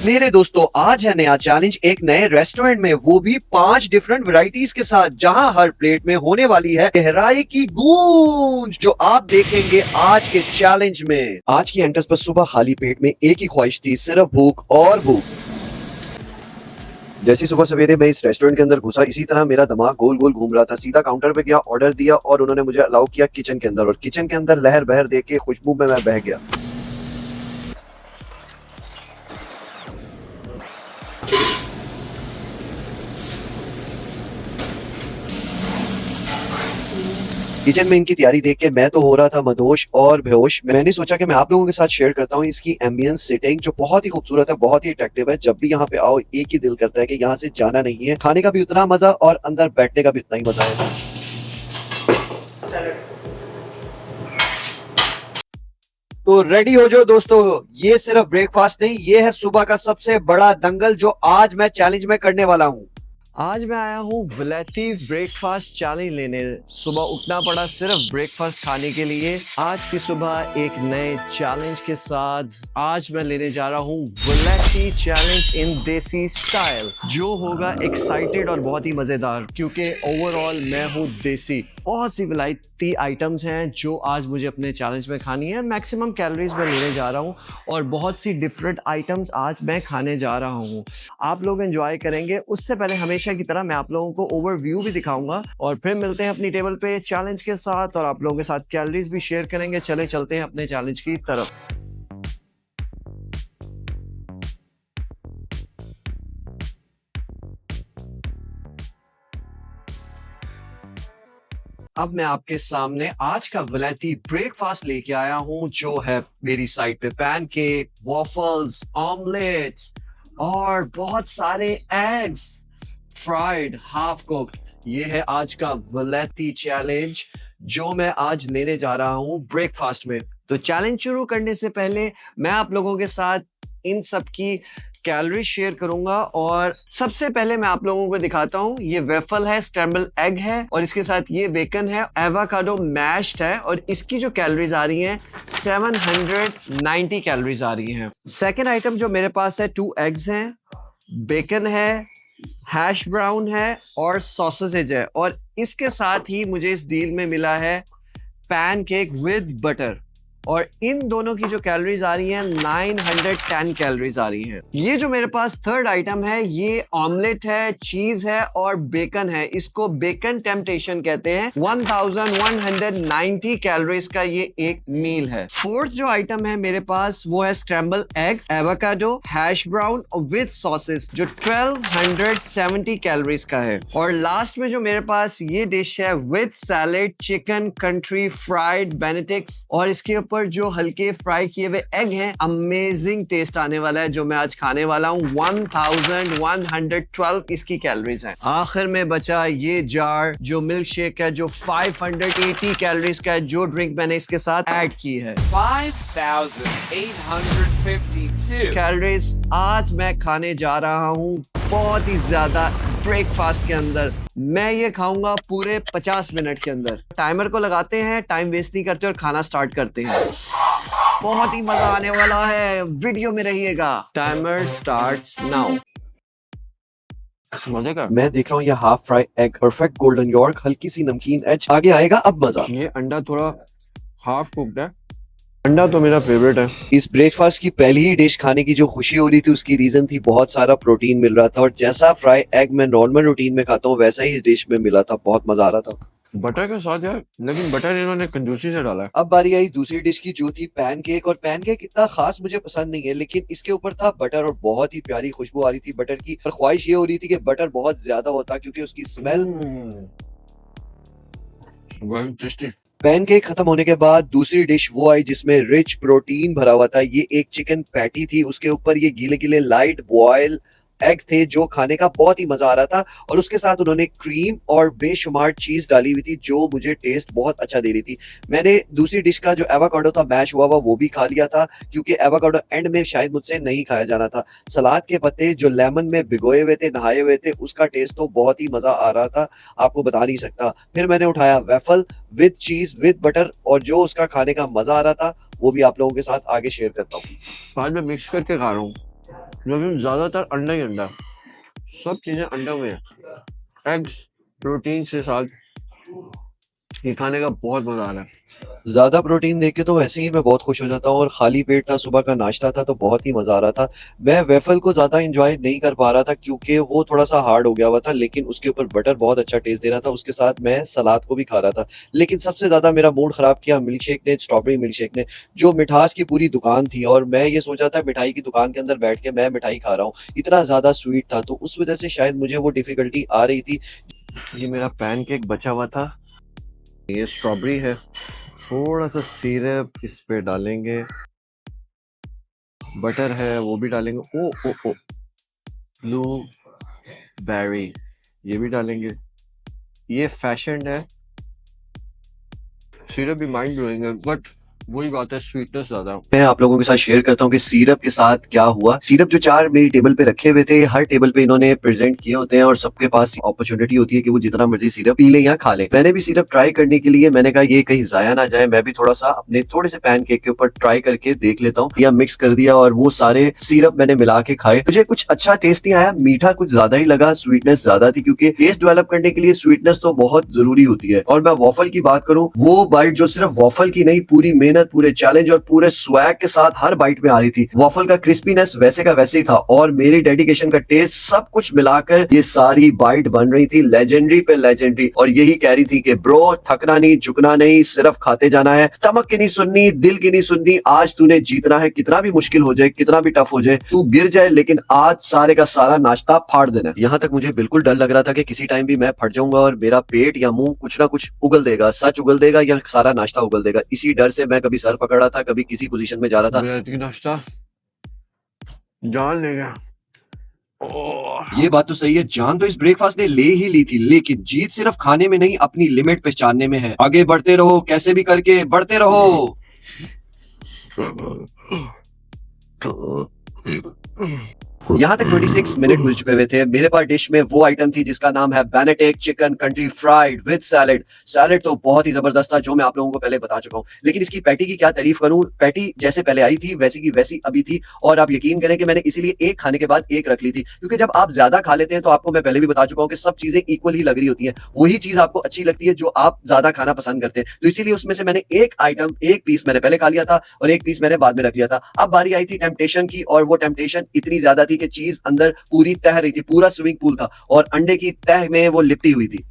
मेरे दोस्तों, आज है नया चैलेंज एक नए रेस्टोरेंट में, वो भी 5 डिफरेंट वैरायटीज के साथ, जहां हर प्लेट में होने वाली है गहराई की गूंज, जो आप देखेंगे आज के चैलेंज में। आज की एंट्रेंस पर सुबह खाली पेट में एक ही ख्वाहिश थी, सिर्फ भूख और भूख। जैसी सुबह सवेरे मैं इस रेस्टोरेंट के अंदर घुसा, इसी तरह मेरा दिमाग गोल गोल घूम रहा था। सीधा काउंटर पे गया, ऑर्डर दिया और उन्होंने मुझे अलाउ किया किचन के अंदर, और किचन के अंदर लहर बहर देख के खुशबू में मैं बह गया। किचन में इनकी तैयारी देख के मैं तो हो रहा था मदहोश और बेहोश। मैंने सोचा कि मैं आप लोगों के साथ शेयर करता हूँ इसकी एम्बियंस सेटिंग, जो बहुत ही खूबसूरत है, बहुत ही अट्रैक्टिव है। जब भी यहाँ पे आओ, एक ही दिल करता है कि यहाँ से जाना नहीं है। खाने का भी उतना मजा और अंदर बैठने का भी उतना ही मजा है। तो रेडी हो जाओ दोस्तों, ये सिर्फ ब्रेकफास्ट नहीं, ये है सुबह का सबसे बड़ा दंगल जो आज मैं चैलेंज में करने वाला हूँ। आज मैं आया हूँ वैलेती ब्रेकफास्ट चैलेंज लेने। सुबह उठना पड़ा सिर्फ ब्रेकफास्ट खाने के लिए। आज की सुबह एक नए चैलेंज के साथ आज मैं लेने जा रहा हूँ वैलेती चैलेंज इन देसी स्टाइल, जो होगा एक्साइटेड और बहुत ही मजेदार, क्योंकि ओवरऑल मैं हूँ देसी। बहुत सी वैरायटी आइटम्स हैं जो आज मुझे अपने चैलेंज में खानी है। मैक्सिमम कैलोरीज में लेने जा रहा हूँ और बहुत सी डिफरेंट आइटम्स आज मैं खाने जा रहा हूँ। आप लोग एंजॉय करेंगे। उससे पहले हमेशा की तरह मैं आप लोगों को ओवरव्यू भी दिखाऊंगा और फिर मिलते हैं अपनी टेबल पे चैलेंज के साथ, और आप लोगों के साथ कैलोरीज भी शेयर करेंगे। चले चलते हैं अपने चैलेंज की तरफ। अब मैं आपके सामने आज का वैलेती ब्रेकफास्ट लेके आया हूं, जो है मेरी साइड पे पैनकेक, वॉफल्स, ऑमलेट्स और बहुत सारे एग्स, फ्राइड, हाफ कुक्ड। ये है आज का वैलेती चैलेंज जो मैं आज लेने जा रहा हूं ब्रेकफास्ट में। तो चैलेंज शुरू करने से पहले मैं आप लोगों के साथ इन सब की कैलोरी शेयर करूंगा, और सबसे पहले मैं आप लोगों को दिखाता हूं। ये वेफल है, स्क्रैम्बल एग है, और इसके साथ ये बेकन है, एवोकाडो मैश्ड है, और इसकी जो कैलोरीज आ रही हैं 790 कैलोरीज आ रही हैं। सेकंड आइटम जो मेरे पास है, 2 एग्स हैं, बेकन है, हैश ब्राउन है और सॉसेज है, और इसके साथ ही मुझे इस डील में मिला है पैनकेक विद बटर, और इन दोनों की जो कैलोरीज आ रही हैं 910 कैलोरीज आ रही हैं। ये जो मेरे पास थर्ड आइटम है, ये ऑमलेट है, चीज है और बेकन है। इसको बेकन टेम्पटेशन कहते हैं। 1190 कैलोरीज का ये एक मील है। फोर्थ जो आइटम है मेरे पास, वो है scramble egg, avocado, hash brown with sauces, जो 1270 कैलोरीज का है। और लास्ट में जो मेरे पास ये डिश है with salad, chicken country fried benedicts, और इसके ऊपर जो हल्के फ्राई किए हुए एग हैं। अमेजिंग टेस्ट आने वाला है जो मैं आज खाने वाला हूँ। 1112 इसकी कैलोरीज हैं। आखिर में बचा ये जार जो मिल्क शेक है, जो 580 कैलोरीज का है, जो ड्रिंक मैंने इसके साथ ऐड की है। 5852 कैलोरीज आज मैं खाने जा रहा हूँ बहुत ही ज्यादा। ब्रेकफास्ट के अंदर मैं ये खाऊंगा पूरे 50 मिनट के अंदर। टाइमर को लगाते हैं, टाइम वेस्ट नहीं करते और खाना स्टार्ट करते हैं। बहुत ही मजा आने वाला है, वीडियो में रहिएगा। Timer starts now. मजे का मैं देख रहा हूँ ये half fry egg, perfect golden York, हल्की सी नमकीन एज, आगे आएगा अब मजा। ये अंडा थोड़ा हाफ कुक्ड है। अंडा तो मेरा फेवरेट है। इस ब्रेकफास्ट की पहली ही डिश खाने की जो खुशी हो रही थी, उसकी रीजन थी बहुत सारा प्रोटीन मिल रहा था, और जैसा फ्राई एग मैं नॉर्मल रूटीन में खाता हूँ, वैसा ही इस डिश में मिला था। बहुत मजा आ रहा था बटर के साथ यार, लेकिन बटर इन्होंने कंजूसी से डाला है। अब बारी आई दूसरी डिश की, जो थी पैनकेक। और पैनकेक इतना खास मुझे पसंद नहीं है, लेकिन इसके ऊपर था बटर और बहुत ही प्यारी खुशबू आ रही थी बटर की। और ख्वाहिश ये हो रही थी कि बटर बहुत ज्यादा होता, क्योंकि उसकी स्मेल। पैनकेक खत्म होने के बाद दूसरी डिश वो आई जिसमें रिच प्रोटीन भरा हुआ था। ये एक चिकन पैटी थी, उसके ऊपर ये गीले गीले लाइट बॉयल एग्स थे, जो खाने का बहुत ही मजा आ रहा था। और उसके साथ उन्होंने क्रीम और बेशुमार चीज डाली हुई थी, जो मुझे टेस्ट बहुत अच्छा दे रही थी। मैंने दूसरी डिश का जो एवोकाडो था मैश हुआ हुआ, वो भी खा लिया था, क्योंकि एवोकाडो एंड में शायद मुझसे नहीं खाया जाना था। सलाद के पत्ते जो लेमन में भिगोए हुए थे, नहाए हुए थे, उसका टेस्ट तो बहुत ही मजा आ रहा था, आपको बता नहीं सकता। फिर मैंने उठाया वेफल विद चीज विद बटर, और जो उसका खाने का मजा आ रहा था वो भी आप लोगों के साथ आगे शेयर करता हूँ। बाद में मिक्स करके खा रहा हूँ। लेकिन ज्यादातर अंडा ही अंडा, सब चीजें अंडा में है। एग्स प्रोटीन से साथ ये खाने का बहुत मजा आ रहा है। ज्यादा प्रोटीन देख के तो वैसे ही मैं बहुत खुश हो जाता हूँ, और खाली पेट था, सुबह का नाश्ता था, तो बहुत ही मजा आ रहा था। मैं वेफल को ज्यादा एंजॉय नहीं कर पा रहा था क्योंकि वो थोड़ा सा हार्ड हो गया हुआ था, लेकिन उसके ऊपर बटर बहुत अच्छा टेस्ट दे रहा था। उसके साथ मैं सलाद को भी खा रहा था। लेकिन सबसे ज्यादा मेरा मूड खराब किया मिल्क शेक ने, स्ट्रॉबेरी मिल्क शेक ने। जो मिठास की पूरी दुकान थी, और मैं ये सोचा था मिठाई की दुकान के अंदर बैठ के मैं मिठाई खा रहा हूँ, इतना ज्यादा स्वीट था, तो उस वजह से शायद मुझे वो डिफिकल्टी आ रही थी। ये मेरा पैनकेक बचा हुआ था, ये स्ट्रॉबेरी है, थोड़ा सा सिरप इस पे डालेंगे, बटर है वो भी डालेंगे, ओ ओ ओ ब्लू बेरी ये भी डालेंगे। ये फैशन है, सिरप भी माइंड ब्लोइंग है, बट वही बात है, स्वीटनेस ज्यादा है। मैं आप लोगों के साथ शेयर करता हूँ कि सिरप के साथ क्या हुआ। सिरप जो 4 मेरी टेबल पे रखे हुए थे, हर टेबल पे इन्होंने प्रेजेंट किए होते हैं, और सबके पास अपॉर्चुनिटी होती है कि वो जितना मर्जी सिरप पी ले या खा ले। मैंने भी सिरप ट्राई करने के लिए, मैंने कहा ये कहीं जाया ना जाए, मैं भी थोड़ा सा अपने थोड़े से पैनकेक के ऊपर ट्राई करके देख लेता हूँ। या मिक्स कर दिया और वो सारे सिरप मैंने मिला के खाए। मुझे कुछ अच्छा टेस्ट नहीं आया, मीठा कुछ ज्यादा ही लगा, स्वीटनेस ज्यादा थी, क्योंकि टेस्ट डेवलप करने के लिए स्वीटनेस तो बहुत जरूरी होती है। और मैं वॉफल की बात करूं, वो बाइट जो सिर्फ वॉफल की नहीं, पूरी मेहनत, पूरे चैलेंज और पूरे स्वैग के साथ हर बाइट में आ रही थी। वॉफल का क्रिस्पीनेस वैसे का वैसे ही था, और मेरी डेडिकेशन का टेस्ट, सब कुछ मिलाकर ये सारी बाइट बन रही थी लेजेंडरी पे लेजेंडरी। और यही कह रही थी कि ब्रो थकना नहीं, झुकना नहीं, सिर्फ खाते जाना है, स्टमक की नहीं सुननी, दिल की नहीं सुननी, आज तूने जीतना है, कितना भी मुश्किल हो जाए, कितना भी टफ हो जाए, तू गिर जाए, लेकिन आज सारे का सारा नाश्ता फाड़ देना। यहाँ तक मुझे बिल्कुल डर लग रहा था कि किसी टाइम भी मैं फट जाऊंगा और मेरा पेट या मुंह कुछ ना कुछ उगल देगा, सच उगल देगा या सारा नाश्ता उगल देगा। इसी डर से मैं कभी सर पकड़ रहा था, कभी किसी पोजीशन में जा रहा था। बेहतरीन नाश्ता, जान ले गया। ये बात तो सही है, जान तो इस ब्रेकफास्ट ने ले ही ली थी, लेकिन जीत सिर्फ खाने में नहीं, अपनी लिमिट पहचानने में है। आगे बढ़ते रहो, कैसे भी करके बढ़ते रहो। यहाँ तक 26 मिनट गुजर चुके हुए थे। मेरे पास डिश में वो आइटम थी जिसका नाम है Benedict chicken country fried with salad. Salad तो बहुत ही जबरदस्त था, जो मैं आप लोगों को पहले बता चुका हूँ। लेकिन इसकी पैटी की क्या तारीफ करूं, पैटी जैसे पहले आई थी वैसी की वैसी अभी थी। और आप यकीन करें कि मैंने इसीलिए एक खाने के बाद एक रख ली थी, क्योंकि जब आप ज्यादा खा लेते हैं तो आपको मैं पहले भी बता चुका हूँ कि सब चीजें इक्वल ही लग रही होती है। वही चीज आपको अच्छी लगती है जो आप ज्यादा खाना पसंद करते हैं। तो इसीलिए उसमें से मैंने एक आइटम, एक पीस मैंने पहले खा लिया था और एक पीस मैंने बाद में रख लिया था। अब बारी आई थी टेम्पटेशन की, और वो टेम्पटेशन इतनी ज्यादा थी कि चीज अंदर पूरी तह रही थी, पूरा स्विमिंग पूल था, और अंडे की तह में वो लिपटी हुई थी।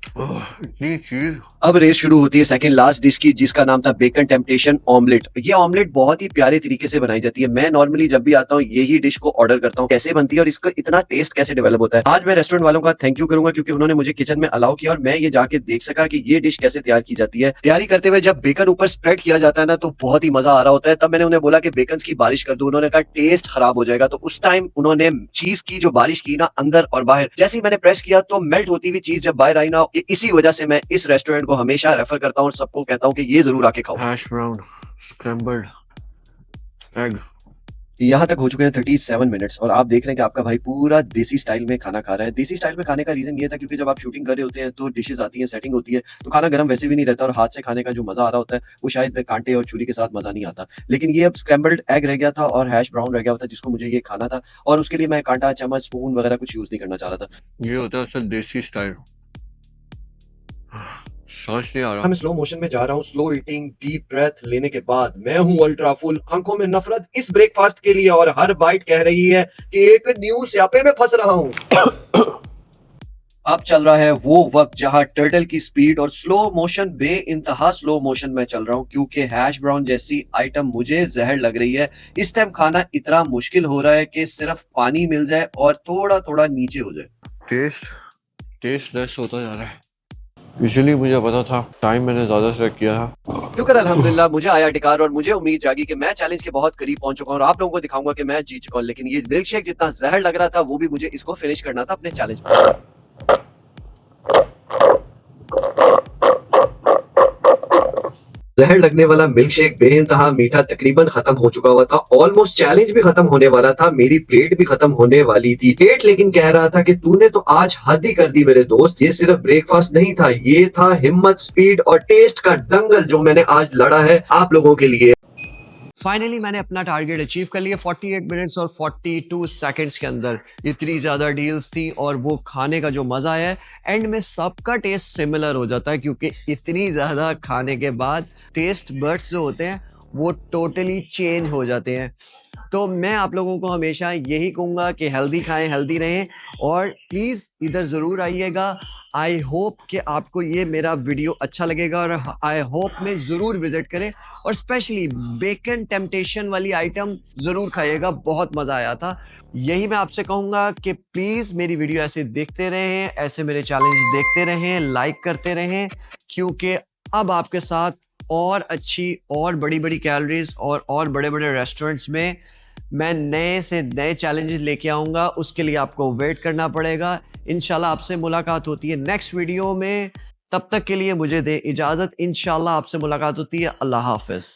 इतनी चीज। अब रेस शुरू होती है सेकंड लास्ट डिश की, जिसका नाम था बेकन टेम्पटेशन ऑमलेट। ये ऑमलेट बहुत ही प्यारे तरीके से बनाई जाती है। मैं नॉर्मली जब भी आता हूँ यही डिश को ऑर्डर करता हूँ, कैसे बनती है और इसका इतना टेस्ट कैसे डेवलप होता है। आज मैं रेस्टोरेंट वालों का थैंक यू करूंगा, क्योंकि उन्होंने मुझे किचन में अलाउ किया और मैं ये जाके देख सका कि ये डिश कैसे तैयार की जाती है। तैयारी करते हुए जब बेकन ऊपर स्प्रेड किया जाता है ना, तो बहुत ही मजा आ रहा होता है। तब मैंने उन्हें बोला कि बेकन की बारिश कर दो, उन्होंने कहा टेस्ट खराब हो जाएगा। तो उस टाइम उन्होंने चीज की जो बारिश की ना, अंदर और बाहर, जैसे ही मैंने प्रेस किया तो मेल्ट होती हुई चीज जब बाहर आई ना, इसी वजह से मैं इस रेस्टोरेंट को हमेशा रेफर करता हूँ और सबको कहता हूँ कि ये जरूर आके खाओ। Hash brown scrambled egg. यहाँ तक हो चुके हैं 37 मिनट्स, और आप देख रहे हैं कि आपका भाई पूरा देसी स्टाइल में खाना खा रहा है। देसी स्टाइल में खाने का रीजन ये था क्योंकि जब आप शूटिंग कर रहे होते हैं तो डिशेस आती हैं, सेटिंग होती है, तो खाना गर्म वैसे भी नहीं रहता, और हाथ से खाने का जो मजा आ रहा होता है वो शायद कांटे और छुरी के साथ मजा नहीं आता। लेकिन ये अब स्क्रैम्बल्ड एग रह गया था और हैश ब्राउन रह गया था, जिसको मुझे ये खाना था, और उसके लिए मैं कांटा, चम्मच, स्पून वगैरह कुछ यूज नहीं करना चाह रहा था। ये होता है असल देसी स्टाइल। सांस नहीं आ रहा। मैं स्लो मोशन में जा रहा हूँ, स्लो ईटिंग, डीप ब्रेथ लेने के बाद मैं हूँ अल्ट्रा फुल, आंखों में नफरत इस ब्रेकफास्ट के लिए, और हर बाइट कह रही है कि एक न्यू स्यापे में फंस रहा हूँ। अब चल रहा है वो वक्त जहां टर्टल की स्पीड और स्लो मोशन, बे इंतहा स्लो मोशन में चल रहा हूं, क्योंकि हैश ब्राउन जैसी आइटम मुझे जहर लग रही है। इस टाइम खाना इतना मुश्किल हो रहा है कि सिर्फ पानी मिल जाए और थोड़ा थोड़ा नीचे हो जाए। टेस्ट लेस होता जा रहा है। इसलिए मुझे पता था, टाइम मैंने ज्यादा सेलेक्ट किया था। शुक्र अल्हम्दुलिल्लाह मुझे आया टिकार, और मुझे उम्मीद जागी कि मैं चैलेंज के बहुत करीब पहुंच चुका हूं और आप लोगों को दिखाऊंगा कि मैं जीत चुका हूं। लेकिन ये मिल्क शेक जितना जहर लग रहा था, वो भी मुझे इसको फिनिश करना था अपने चैलेंज में। जहर लगने वाला मिल्क शेक बेइंतहा मीठा तकरीबन खत्म हो चुका हुआ था। ऑलमोस्ट चैलेंज भी खत्म होने वाला था, मेरी प्लेट भी खत्म होने वाली थी। पेट लेकिन कह रहा था कि तूने तो आज हद ही कर दी मेरे दोस्त। ये सिर्फ ब्रेकफास्ट नहीं था, ये था हिम्मत, स्पीड और टेस्ट का दंगल जो मैंने आज लड़ा है आप लोगों के लिए। फाइनली मैंने अपना टारगेट अचीव कर लिया 48 मिनट्स और 42 सेकंड्स के अंदर। इतनी ज़्यादा डील्स थी और वो खाने का जो मज़ा आया है, एंड में सबका टेस्ट सिमिलर हो जाता है क्योंकि इतनी ज़्यादा खाने के बाद टेस्ट बड्स जो होते हैं वो टोटली चेंज हो जाते हैं। तो मैं आप लोगों को हमेशा यही कहूँगा कि हेल्दी खाएं, हेल्दी रहें और प्लीज़ इधर ज़रूर आइएगा। आई होप कि आपको ये मेरा वीडियो अच्छा लगेगा और आई होप में ज़रूर विज़िट करें और स्पेशली बेकन टेम्पटेशन वाली आइटम ज़रूर खाइएगा, बहुत मज़ा आया था। यही मैं आपसे कहूँगा कि प्लीज़ मेरी वीडियो ऐसे देखते रहें, ऐसे मेरे चैलेंज देखते रहें, लाइक करते रहें, क्योंकि अब आपके साथ और अच्छी और बड़ी-बड़ी कैलोरीज़ और बड़े-बड़े रेस्टोरेंट्स में मैं नए से नए चैलेंजेस लेके आऊँगा। उसके लिए आपको वेट करना पड़ेगा। इंशाल्लाह आपसे मुलाकात होती है नेक्स्ट वीडियो में। तब तक के लिए मुझे दें इजाज़त। इंशाल्लाह आपसे मुलाकात होती है। अल्लाह हाफ़िज़।